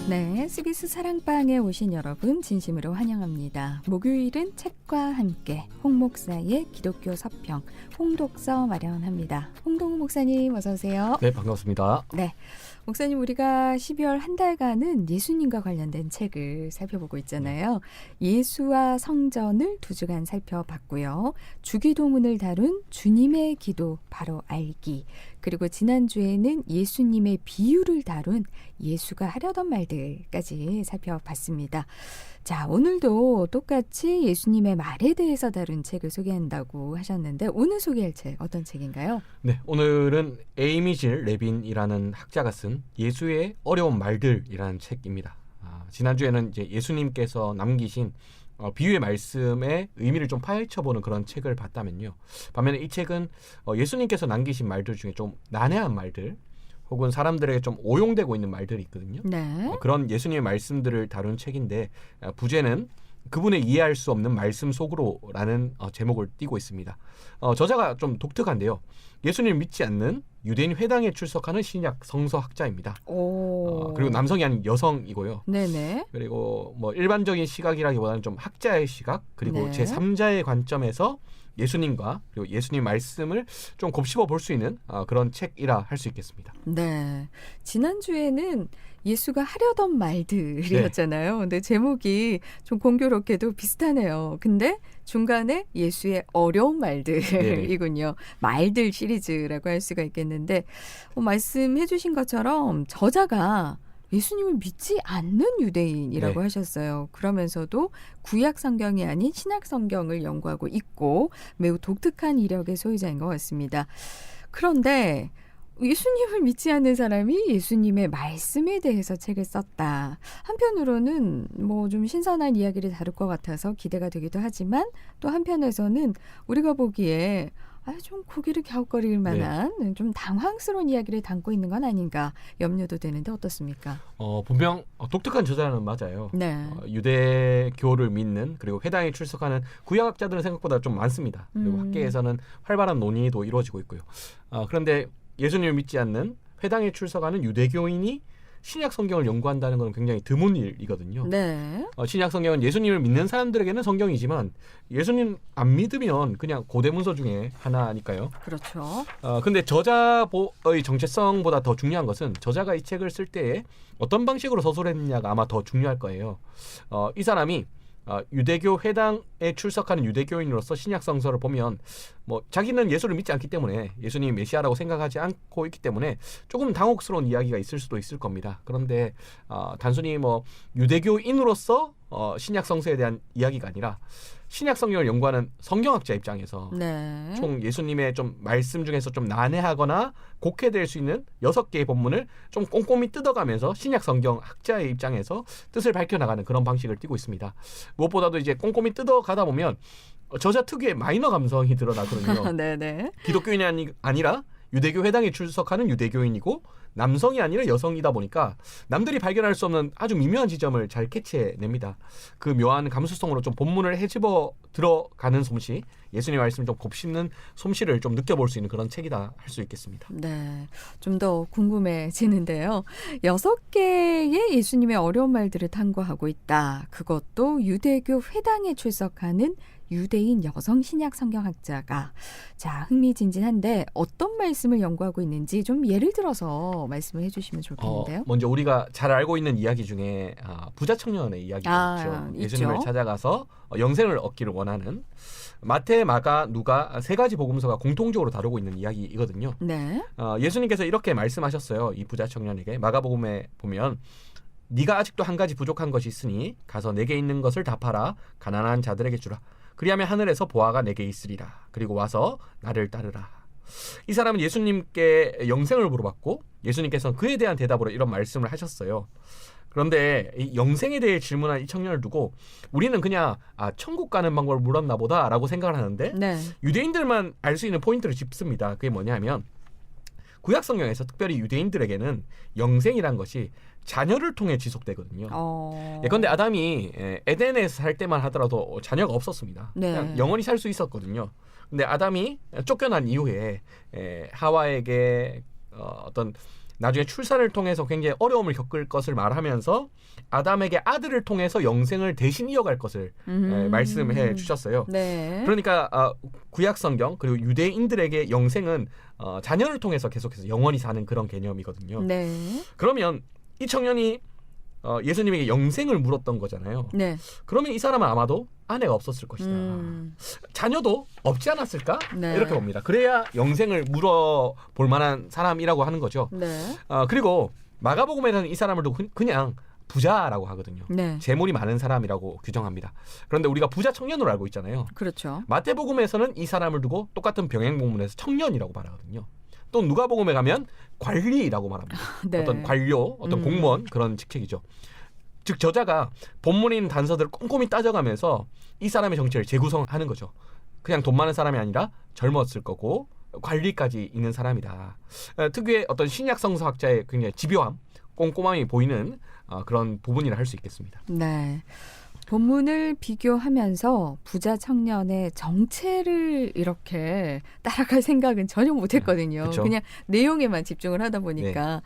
네, SBS 사랑방에 오신 여러분 진심으로 환영합니다. 목요일은 책과 함께 홍 목사의 기독교 서평 홍독서 마련합니다. 홍동우 목사님 어서 오세요. 네, 반갑습니다. 네, 목사님 우리가 12월 한 달간은 예수님과 관련된 책을 살펴보고 있잖아요. 예수와 성전을 2주간 살펴봤고요. 주기도문을 다룬 주님의 기도 바로 알기, 그리고 지난주에는 예수님의 비유를 다룬 예수가 하려던 말들까지 살펴봤습니다. 자, 오늘도 똑같이 예수님의 말에 대해서 다룬 책을 소개한다고 하셨는데 오늘 소개할 책 어떤 책인가요? 네, 오늘은 에이미 질 레빈이라는 학자가 쓴 예수의 어려운 말들이라는 책입니다. 지난주에는 이제 예수님께서 남기신 비유의 말씀의 의미를 좀 파헤쳐보는 그런 책을 봤다면요. 반면에 이 책은 예수님께서 남기신 말들 중에 좀 난해한 말들, 혹은 사람들에게 좀 오용되고 있는 말들이 있거든요. 네. 그런 예수님의 말씀들을 다룬 책인데 부제는 그분의 이해할 수 없는 말씀 속으로라는 제목을 띠고 있습니다. 저자가 좀 독특한데요. 예수님을 믿지 않는 유대인 회당에 출석하는 신약 성서학자입니다. 그리고 남성이 아닌 여성이고요. 네네. 그리고 뭐 일반적인 시각이라기보다는 좀 학자의 시각, 그리고 네. 제3자의 관점에서 예수님과 그리고 예수님 말씀을 좀 곱씹어 볼 수 있는 그런 책이라 할 수 있겠습니다. 네, 지난주에는 예수가 하려던 말들이었잖아요. 네. 근데 제목이 좀 공교롭게도 비슷하네요. 근데 중간에 예수의 어려운 말들이군요. 말들 시리즈라고 할 수가 있겠는데 말씀해 주신 것처럼 저자가 예수님을 믿지 않는 유대인이라고 네. 하셨어요. 그러면서도 구약 성경이 아닌 신약 성경을 연구하고 있고 매우 독특한 이력의 소유자인 것 같습니다. 그런데 예수님을 믿지 않는 사람이 예수님의 말씀에 대해서 책을 썼다. 한편으로는 뭐 좀 신선한 이야기를 다룰 것 같아서 기대가 되기도 하지만 또 한편에서는 우리가 보기에 좀 고개를 갸웃거릴 만한 좀 당황스러운 이야기를 담고 있는 건 아닌가 염려도 되는데 어떻습니까? 분명 독특한 저자는 맞아요. 네. 유대교를 믿는 그리고 회당에 출석하는 구약학자들은 생각보다 좀 많습니다. 그리고 학계에서는 활발한 논의도 이루어지고 있고요. 그런데 예수님을 믿지 않는 회당에 출석하는 유대교인이 신약 성경을 연구한다는 건 굉장히 드문 일이거든요. 네. 신약 성경은 예수님을 믿는 사람들에게는 성경이지만 예수님 안 믿으면 그냥 고대 문서 중에 하나니까요. 그렇죠. 근데 저자의 정체성보다 더 중요한 것은 저자가 이 책을 쓸 때에 어떤 방식으로 서술했느냐가 아마 더 중요할 거예요. 이 사람이 유대교 회당에 출석하는 유대교인으로서 신약 성서를 보면 뭐 자기는 예수를 믿지 않기 때문에 예수님이 메시아라고 생각하지 않고 있기 때문에 조금 당혹스러운 이야기가 있을 수도 있을 겁니다. 그런데 단순히 뭐 유대교인으로서 신약 성서에 대한 이야기가 아니라 신약 성경을 연구하는 성경학자 입장에서 네. 총 예수님의 좀 말씀 중에서 좀 난해하거나 곡해될 수 있는 6개의 본문을 좀 꼼꼼히 뜯어가면서 신약 성경 학자의 입장에서 뜻을 밝혀나가는 그런 방식을 띠고 있습니다. 무엇보다도 이제 꼼꼼히 뜯어가다 보면 저자 특유의 마이너 감성이 드러나거든요. 네네. 기독교인이 아니라 유대교 회당에 출석하는 유대교인이고 남성이 아니라 여성이다 보니까 남들이 발견할 수 없는 아주 미묘한 지점을 잘 캐치해냅니다. 그 묘한 감수성으로 좀 본문을 헤집어 들어가는 솜씨, 예수님의 말씀을 좀 곱씹는 솜씨를 좀 느껴볼 수 있는 그런 책이다 할 수 있겠습니다. 네, 좀 더 궁금해지는데요. 6개의 예수님의 어려운 말들을 탐구하고 있다. 그것도 유대교 회당에 출석하는 유대인 여성 신약 성경학자가. 자, 흥미진진한데 어떤 말씀을 연구하고 있는지 좀 예를 들어서 말씀을 해주시면 좋겠는데요. 먼저 우리가 잘 알고 있는 이야기 중에 부자 청년의 이야기가 있죠. 예수님을 찾아가서 영생을 얻기를 원하는 마태, 마가, 누가 3가지 복음서가 공통적으로 다루고 있는 이야기이거든요. 네. 예수님께서 이렇게 말씀하셨어요. 이 부자 청년에게 마가복음에 보면 네가 아직도 한 가지 부족한 것이 있으니 가서 내게 있는 것을 다 팔아 가난한 자들에게 주라. 그리하면 하늘에서 보화가 내게 있으리라. 그리고 와서 나를 따르라. 이 사람은 예수님께 영생을 물어봤고 예수님께서는 그에 대한 대답으로 이런 말씀을 하셨어요. 그런데 이 영생에 대해 질문한 이 청년을 두고 우리는 그냥 천국 가는 방법을 물었나 보다라고 생각을 하는데 네. 유대인들만 알 수 있는 포인트를 짚습니다. 그게 뭐냐면 구약 성경에서 특별히 유대인들에게는 영생이란 것이 자녀를 통해 지속되거든요. 예컨대 아담이 에덴에서 살 때만 하더라도 자녀가 없었습니다. 네. 그냥 영원히 살 수 있었거든요. 근데 아담이 쫓겨난 이후에 하와에게 어떤 나중에 출산을 통해서 굉장히 어려움을 겪을 것을 말하면서 아담에게 아들을 통해서 영생을 대신 이어갈 것을 말씀해 주셨어요. 네. 그러니까 구약 성경 그리고 유대인들에게 영생은 자녀를 통해서 계속해서 영원히 사는 그런 개념이거든요. 네. 그러면 이 청년이 예수님에게 영생을 물었던 거잖아요. 네. 그러면 이 사람은 아마도 아내가 없었을 것이다. 자녀도 없지 않았을까? 네. 이렇게 봅니다. 그래야 영생을 물어볼 만한 사람이라고 하는 거죠. 네. 그리고 마가복음에서는 이 사람을 그냥 부자라고 하거든요. 네. 재물이 많은 사람이라고 규정합니다. 그런데 우리가 부자 청년으로 알고 있잖아요. 그렇죠. 마태복음에서는 이 사람을 두고 똑같은 병행본문에서 청년이라고 말하거든요. 또 누가복음에 가면 관리라고 말합니다. 네. 어떤 관료, 어떤 공무원 그런 직책이죠. 즉 저자가 본문에 있는 단서들을 꼼꼼히 따져가면서 이 사람의 정체를 재구성하는 거죠. 그냥 돈 많은 사람이 아니라 젊었을 거고 관리까지 있는 사람이다. 특유의 어떤 신약 성서학자의 굉장히 집요함, 꼼꼼함이 보이는 그런 부분이라 할 수 있겠습니다. 네. 본문을 비교하면서 부자 청년의 정체를 이렇게 따라갈 생각은 전혀 못했거든요. 그쵸. 그냥 내용에만 집중을 하다 보니까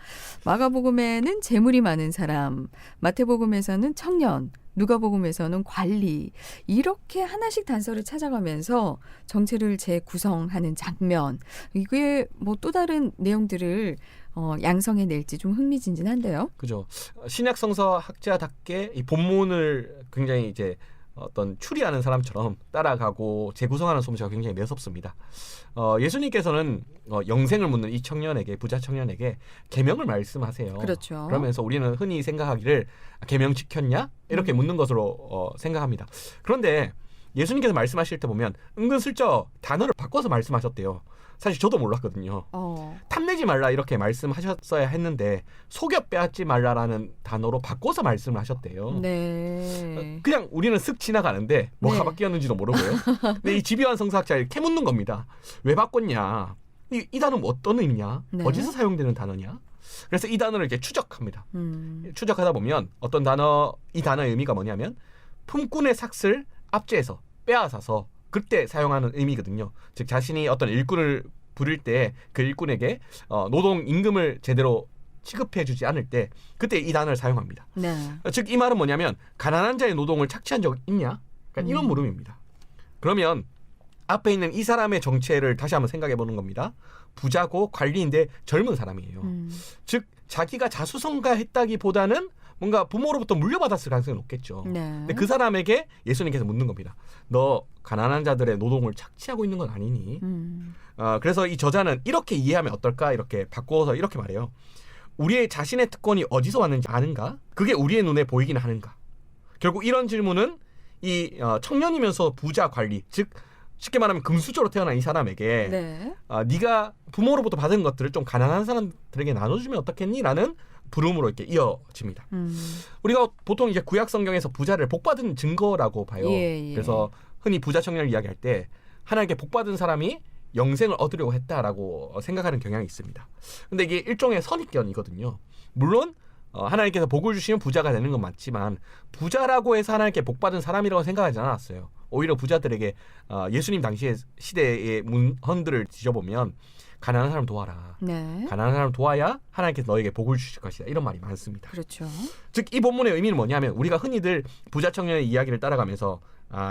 마가복음에는 재물이 많은 사람, 마태복음에서는 청년, 누가복음에서는 관리 이렇게 하나씩 단서를 찾아가면서 정체를 재구성하는 장면 이게 뭐 또 다른 내용들을 양성해 낼지 좀 흥미진진한데요. 그죠. 신약 성서 학자답게 이 본문을 굉장히 이제 어떤 추리하는 사람처럼 따라가고 재구성하는 솜씨가 굉장히 매섭습니다. 예수님께서는 영생을 묻는 이 청년에게 부자 청년에게 계명을 말씀하세요. 그렇죠. 그러면서 우리는 흔히 생각하기를 계명 지켰냐 이렇게 묻는 것으로 생각합니다. 그런데 예수님께서 말씀하실 때 보면 은근슬쩍 단어를 바꿔서 말씀하셨대요. 사실 저도 몰랐거든요. 탐내지 말라 이렇게 말씀하셨어야 했는데 속여 빼앗지 말라라는 단어로 바꿔서 말씀을 하셨대요. 네. 그냥 우리는 쓱 지나가는데 뭐가 네. 바뀌었는지도 모르고요. 근데 이 집요한 성서학자가 이렇게 묻는 겁니다. 왜 바꿨냐? 이 단어는 어떤 의미냐? 네. 어디서 사용되는 단어냐? 그래서 이 단어를 이렇게 추적합니다. 추적하다 보면 어떤 단어, 이 단어의 의미가 뭐냐면 품꾼의 삭슬 압제해서 빼앗아서 그때 사용하는 의미거든요. 즉 자신이 어떤 일꾼을 부릴 때 그 일꾼에게 노동 임금을 제대로 취급해주지 않을 때 그때 이 단어를 사용합니다. 네. 즉 이 말은 뭐냐면 가난한 자의 노동을 착취한 적 있냐? 그러니까 이런 물음입니다. 그러면 앞에 있는 이 사람의 정체를 다시 한번 생각해 보는 겁니다. 부자고 관리인데 젊은 사람이에요. 즉 자기가 자수성가했다기보다는 뭔가 부모로부터 물려받았을 가능성이 높겠죠. 네. 근데 그 사람에게 예수님께서 묻는 겁니다. 너 가난한 자들의 노동을 착취하고 있는 건 아니니? 그래서 이 저자는 이렇게 이해하면 어떨까? 이렇게 바꾸어서 이렇게 말해요. 우리의 자신의 특권이 어디서 왔는지 아는가? 그게 우리의 눈에 보이긴 하는가? 결국 이런 질문은 이 청년이면서 부자 관리, 즉 쉽게 말하면 금수저로 태어난 이 사람에게 네. 네가 부모로부터 받은 것들을 좀 가난한 사람들에게 나눠주면 어떻겠니? 라는 부름으로 이렇게 이어집니다. 우리가 보통 이제 구약 성경에서 부자를 복받은 증거라고 봐요. 예. 그래서 흔히 부자 청년을 이야기할 때 하나님께 복받은 사람이 영생을 얻으려고 했다라고 생각하는 경향이 있습니다. 근데 이게 일종의 선입견이거든요. 물론 하나님께서 복을 주시면 부자가 되는 건 맞지만 부자라고 해서 하나님께 복받은 사람이라고 생각하지 않았어요. 오히려 부자들에게 예수님 당시의 시대의 문헌들을 뒤져보면 가난한 사람 도와라. 네. 가난한 사람 도와야 하나님께서 너에게 복을 주실 것이다. 이런 말이 많습니다. 그렇죠. 즉 이 본문의 의미는 뭐냐면 우리가 흔히들 부자 청년의 이야기를 따라가면서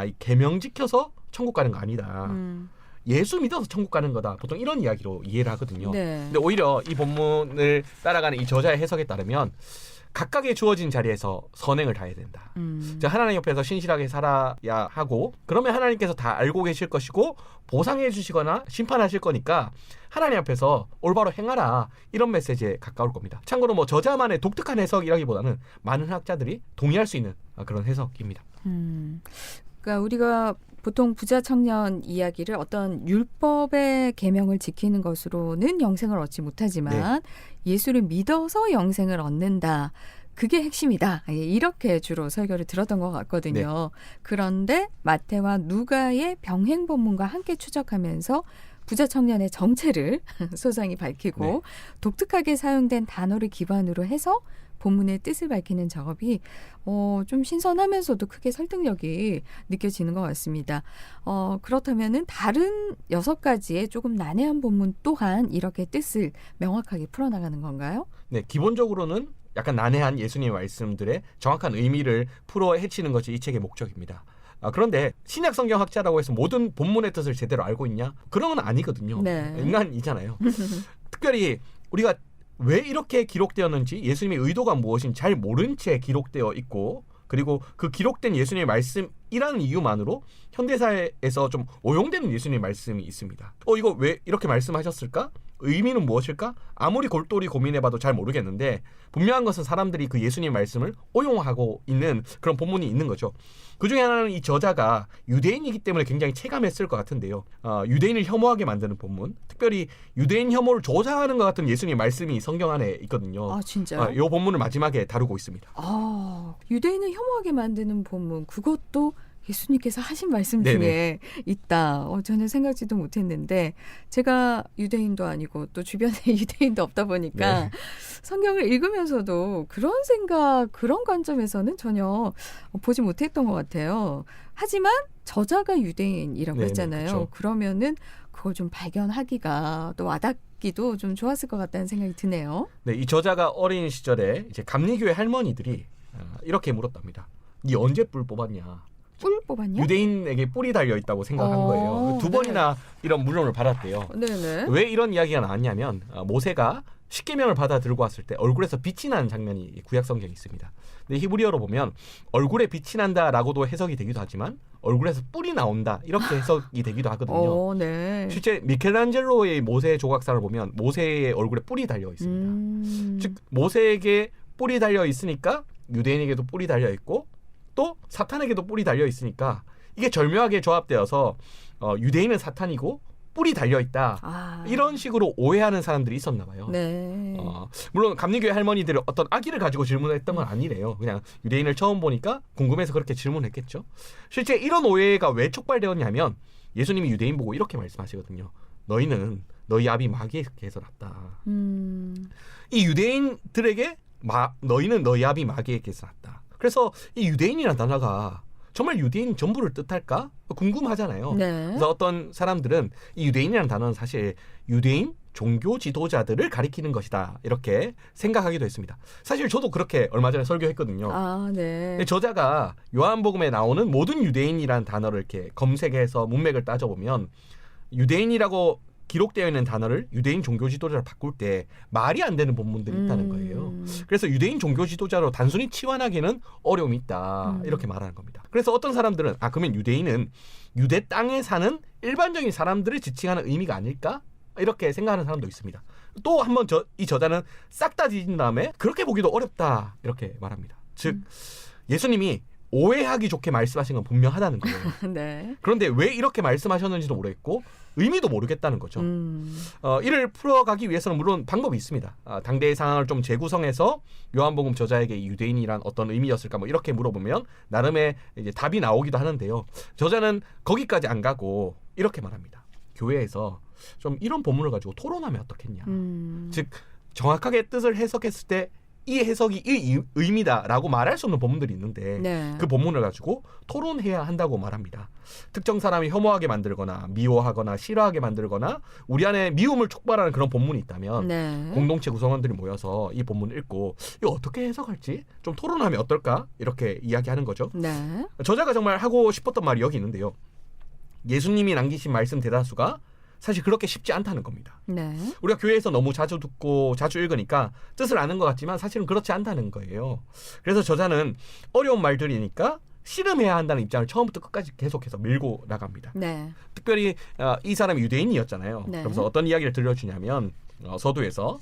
이 계명 지켜서 천국 가는 거 아니다. 예수 믿어서 천국 가는 거다. 보통 이런 이야기로 이해를 하거든요. 네. 근데 오히려 이 본문을 따라가는 이 저자의 해석에 따르면 각각의 주어진 자리에서 선행을 다해야 된다. 하나님 옆에서 신실하게 살아야 하고 그러면 하나님께서 다 알고 계실 것이고 보상해 주시거나 심판하실 거니까 하나님 앞에서 올바로 행하라. 이런 메시지에 가까울 겁니다. 참고로 뭐 저자만의 독특한 해석이라기보다는 많은 학자들이 동의할 수 있는 그런 해석입니다. 그러니까 우리가 보통 부자 청년 이야기를 어떤 율법의 계명을 지키는 것으로는 영생을 얻지 못하지만 예수를 믿어서 영생을 얻는다. 그게 핵심이다. 이렇게 주로 설교를 들었던 것 같거든요. 그런데 마태와 누가의 병행 본문과 함께 추적하면서 부자 청년의 정체를 소상히 밝히고 독특하게 사용된 단어를 기반으로 해서 본문의 뜻을 밝히는 작업이 좀 신선하면서도 크게 설득력이 느껴지는 것 같습니다. 그렇다면은 다른 6가지의 조금 난해한 본문 또한 이렇게 뜻을 명확하게 풀어나가는 건가요? 네, 기본적으로는 약간 난해한 예수님의 말씀들의 정확한 의미를 풀어 헤치는 것이 이 책의 목적입니다. 그런데 신약 성경학자라고 해서 모든 본문의 뜻을 제대로 알고 있냐? 그런 건 아니거든요. 네. 인간이잖아요. 특별히 우리가 왜 이렇게 기록되었는지 예수님의 의도가 무엇인지 잘 모른 채 기록되어 있고 그리고 그 기록된 예수님의 말씀이라는 이유만으로 현대사에서 좀 오용되는 예수님의 말씀이 있습니다. 이거 왜 이렇게 말씀하셨을까? 의미는 무엇일까? 아무리 골똘히 고민해봐도 잘 모르겠는데 분명한 것은 사람들이 그 예수님의 말씀을 오용하고 있는 그런 본문이 있는 거죠. 그중에 하나는 이 저자가 유대인이기 때문에 굉장히 체감했을 것 같은데요. 유대인을 혐오하게 만드는 본문, 특별히 유대인 혐오를 조장하는 것 같은 예수님의 말씀이 성경 안에 있거든요. 아, 진짜요? 이 본문을 마지막에 다루고 있습니다. 유대인을 혐오하게 만드는 본문, 그것도 예수님께서 하신 말씀 네네. 중에 있다. 전혀 생각지도 못했는데 제가 유대인도 아니고 또 주변에 유대인도 없다 보니까 네. 성경을 읽으면서도 그런 생각, 그런 관점에서는 전혀 보지 못했던 것 같아요. 하지만 저자가 유대인이라고 네네, 했잖아요. 그렇죠. 그러면은 그걸 좀 발견하기가 또 와닿기도 좀 좋았을 것 같다는 생각이 드네요. 네, 이 저자가 어린 시절에 이제 감리교회 할머니들이 이렇게 물었답니다. 네 언제 뿔 뽑았냐? 뿔 뽑았냐? 유대인에게 뿔이 달려 있다고 생각한 거예요. 두 번이나 이런 물론을 받았대요. 네네. 왜 이런 이야기가 나왔냐면 모세가 십계명을 받아 들고 왔을 때 얼굴에서 빛이 나는 장면이 구약 성경에 있습니다. 근데 히브리어로 보면 얼굴에 빛이 난다라고도 해석이 되기도 하지만 얼굴에서 뿔이 나온다 이렇게 해석이 되기도 하거든요. 네. 실제 미켈란젤로의 모세 조각상을 보면 모세의 얼굴에 뿔이 달려 있습니다. 즉 모세에게 뿔이 달려 있으니까 유대인에게도 뿔이 달려 있고 또 사탄에게도 뿔이 달려 있으니까 이게 절묘하게 조합되어서 유대인은 사탄이고 뿔이 달려 있다. 이런 식으로 오해하는 사람들이 있었나 봐요. 네. 물론 감리교회 할머니들이 어떤 악의를 가지고 질문했던 건 아니래요. 그냥 유대인을 처음 보니까 궁금해서 그렇게 질문했겠죠. 실제 이런 오해가 왜 촉발되었냐면 예수님이 유대인 보고 이렇게 말씀하시거든요. 너희는 너희 아비 마귀에게서 났다. 이 유대인들에게 너희는 너희 아비 마귀에게서 났다. 그래서 이 유대인이라는 단어가 정말 유대인 전부를 뜻할까? 궁금하잖아요. 네. 그래서 어떤 사람들은 이 유대인이라는 단어는 사실 유대인 종교 지도자들을 가리키는 것이다. 이렇게 생각하기도 했습니다. 사실 저도 그렇게 얼마 전에 설교했거든요. 네. 근데 저자가 요한복음에 나오는 모든 유대인이라는 단어를 이렇게 검색해서 문맥을 따져보면 유대인이라고 기록되어 있는 단어를 유대인 종교 지도자로 바꿀 때 말이 안 되는 본문들이 있다는 거예요. 그래서 유대인 종교 지도자로 단순히 치환하기는 어려움이 있다. 이렇게 말하는 겁니다. 그래서 어떤 사람들은 그러면 유대인은 유대 땅에 사는 일반적인 사람들을 지칭하는 의미가 아닐까? 이렇게 생각하는 사람도 있습니다. 또 한번 이 저자는 싹 다 뒤진 다음에 그렇게 보기도 어렵다. 이렇게 말합니다. 즉 예수님이 오해하기 좋게 말씀하신 건 분명하다는 거예요. 네. 그런데 왜 이렇게 말씀하셨는지도 모르겠고 의미도 모르겠다는 거죠. 이를 풀어가기 위해서는 물론 방법이 있습니다. 당대의 상황을 좀 재구성해서 요한복음 저자에게 유대인이란 어떤 의미였을까 이렇게 물어보면 나름의 이제 답이 나오기도 하는데요. 저자는 거기까지 안 가고 이렇게 말합니다. 교회에서 좀 이런 본문을 가지고 토론하면 어떻겠냐. 즉 정확하게 뜻을 해석했을 때 이 해석이 이 의미다라고 말할 수 없는 본문들이 있는데 네. 그 본문을 가지고 토론해야 한다고 말합니다. 특정 사람이 혐오하게 만들거나 미워하거나 싫어하게 만들거나 우리 안에 미움을 촉발하는 그런 본문이 있다면 네. 공동체 구성원들이 모여서 이 본문을 읽고 이거 어떻게 해석할지 좀 토론하면 어떨까? 이렇게 이야기하는 거죠. 네. 저자가 정말 하고 싶었던 말이 여기 있는데요. 예수님이 남기신 말씀 대다수가 사실 그렇게 쉽지 않다는 겁니다. 네. 우리가 교회에서 너무 자주 듣고 자주 읽으니까 뜻을 아는 것 같지만 사실은 그렇지 않다는 거예요. 그래서 저자는 어려운 말들이니까 씨름해야 한다는 입장을 처음부터 끝까지 계속해서 밀고 나갑니다. 네. 특별히 이 사람이 유대인이었잖아요. 네. 그래서 어떤 이야기를 들려주냐면 서두에서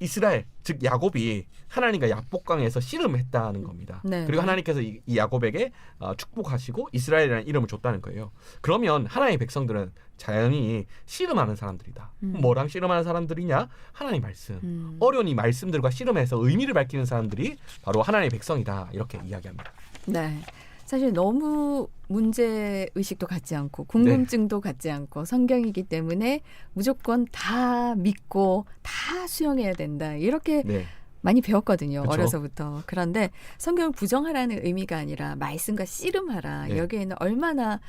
이스라엘 즉 야곱이 하나님과 약복강에서 씨름했다는 겁니다. 네. 그리고 하나님께서 이 야곱에게 축복하시고 이스라엘이라는 이름을 줬다는 거예요. 그러면 하나님의 백성들은 자연히 씨름하는 사람들이다. 뭐랑 씨름하는 사람들이냐? 하나님의 말씀. 어려운 이 말씀들과 씨름해서 의미를 밝히는 사람들이 바로 하나님의 백성이다. 이렇게 이야기합니다. 네. 사실 너무 문제의식도 갖지 않고 궁금증도 갖지 않고 성경이기 때문에 무조건 다 믿고 다 수용해야 된다. 이렇게 네. 많이 배웠거든요. 그쵸. 어려서부터. 그런데 성경을 부정하라는 의미가 아니라 말씀과 씨름하라. 네. 여기에는 얼마나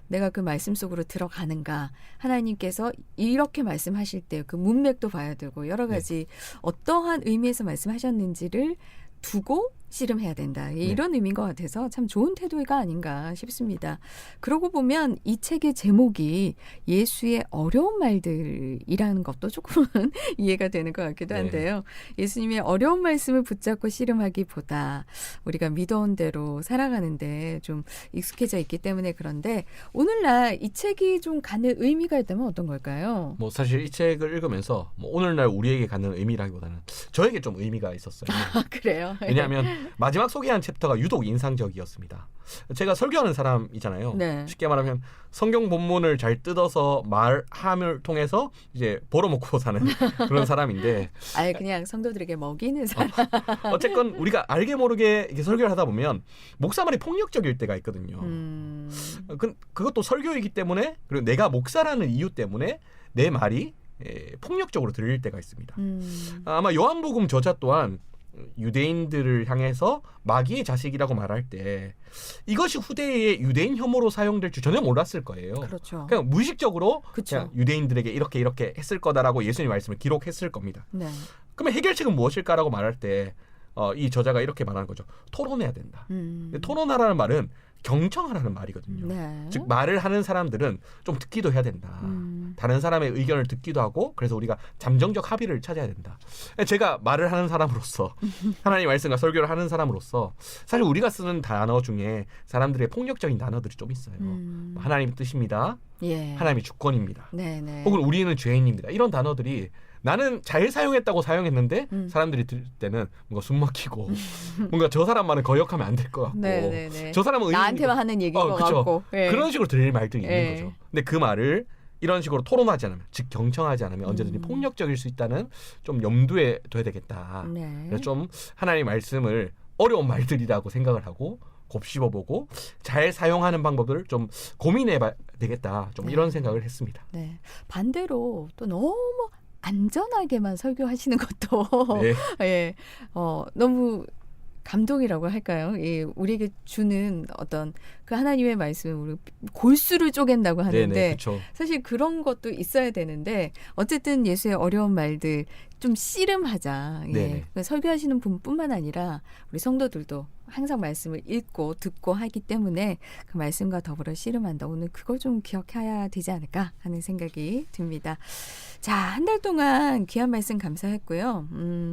내가 그 말씀 속으로 들어가는가. 하나님께서 이렇게 말씀하실 때 그 문맥도 봐야 되고 여러 가지 어떠한 의미에서 말씀하셨는지를 두고 씨름해야 된다. 이런 의미인 것 같아서 참 좋은 태도가 아닌가 싶습니다. 그러고 보면 이 책의 제목이 예수의 어려운 말들이라는 것도 조금은 이해가 되는 것 같기도 한데요. 예수님의 어려운 말씀을 붙잡고 씨름하기보다 우리가 믿어온 대로 살아가는데 좀 익숙해져 있기 때문에 그런데 오늘날 이 책이 좀 갖는 의미가 있다면 어떤 걸까요? 뭐 사실 이 책을 읽으면서 뭐 오늘날 우리에게 갖는 의미라기보다는 저에게 좀 의미가 있었어요. 아, 그래요? 왜냐하면 마지막 소개한 챕터가 유독 인상적이었습니다. 제가 설교하는 사람이잖아요. 네. 쉽게 말하면 성경 본문을 잘 뜯어서 말함을 통해서 이제 벌어먹고 사는 그런 사람인데 아예 그냥 성도들에게 먹이는 사람. 어쨌건 우리가 알게 모르게 이렇게 설교를 하다 보면 목사 말이 폭력적일 때가 있거든요. 그것도 설교이기 때문에 그리고 내가 목사라는 이유 때문에 내 말이 폭력적으로 들릴 때가 있습니다. 아마 요한복음 저자 또한 유대인들을 향해서 마귀의 자식이라고 말할 때 이것이 후대의 유대인 혐오로 사용될 줄 전혀 몰랐을 거예요. 그렇죠. 그냥 무의식적으로 그쵸. 그냥 유대인들에게 이렇게 했을 거다라고 예수님 말씀을 기록했을 겁니다. 네. 그러면 해결책은 무엇일까라고 말할 때 이 저자가 이렇게 말하는 거죠. 토론해야 된다. 근데 토론하라는 말은 경청하라는 말이거든요. 네. 즉 말을 하는 사람들은 좀 듣기도 해야 된다. 다른 사람의 의견을 듣기도 하고 그래서 우리가 잠정적 합의를 찾아야 된다. 제가 말을 하는 사람으로서 하나님 말씀과 설교를 하는 사람으로서 사실 우리가 쓰는 단어 중에 사람들의 폭력적인 단어들이 좀 있어요. 하나님의 뜻입니다. 예. 하나님의 주권입니다. 네네. 혹은 우리는 죄인입니다. 이런 단어들이 나는 잘 사용했다고 사용했는데 사람들이 들을 때는 뭔가 숨 막히고 뭔가 저 사람만은 거역하면 안 될 것 같고 네네네. 저 사람은 나한테만 하는 얘기인 것 그쵸. 같고. 예. 그런 식으로 들릴 말들이 있는 예. 거죠. 근데 그 말을 이런 식으로 토론하지 않으면 즉 경청하지 않으면 언제든지 폭력적일 수 있다는 좀 염두에 둬야 되겠다. 네. 그래서 좀 하나님의 말씀을 어려운 말들이라고 생각을 하고 곱씹어보고 잘 사용하는 방법을 좀 고민해봐야 되겠다. 좀 네. 이런 생각을 했습니다. 네. 반대로 또 너무 안전하게만 설교하시는 것도 네. 예. 너무 감동이라고 할까요? 예, 우리에게 주는 어떤 그 하나님의 말씀을 우리 골수를 쪼갠다고 하는데 네네, 그렇죠. 사실 그런 것도 있어야 되는데 어쨌든 예수의 어려운 말들 좀 씨름하자. 예. 네네. 그 설교하시는 분뿐만 아니라 우리 성도들도 항상 말씀을 읽고 듣고 하기 때문에 그 말씀과 더불어 씨름한다. 오늘 그걸 좀 기억해야 되지 않을까 하는 생각이 듭니다. 자, 한 달 동안 귀한 말씀 감사했고요.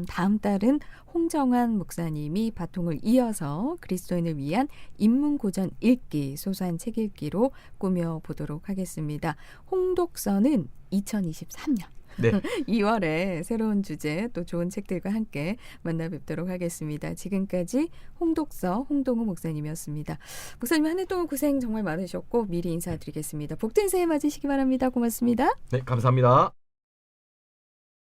다음 달은 홍정환 목사님이 바통을 이어서 그리스도인을 위한 인문고전 읽기, 소소한 책 읽기로 꾸며보도록 하겠습니다. 홍독서는 2023년. 네. 2월에 새로운 주제 또 좋은 책들과 함께 만나 뵙도록 하겠습니다. 지금까지 홍독서 홍동우 목사님이었습니다. 목사님 한 해 동안 고생 정말 많으셨고 미리 인사드리겠습니다. 복된 새해 맞으시기 바랍니다. 고맙습니다. 네, 감사합니다.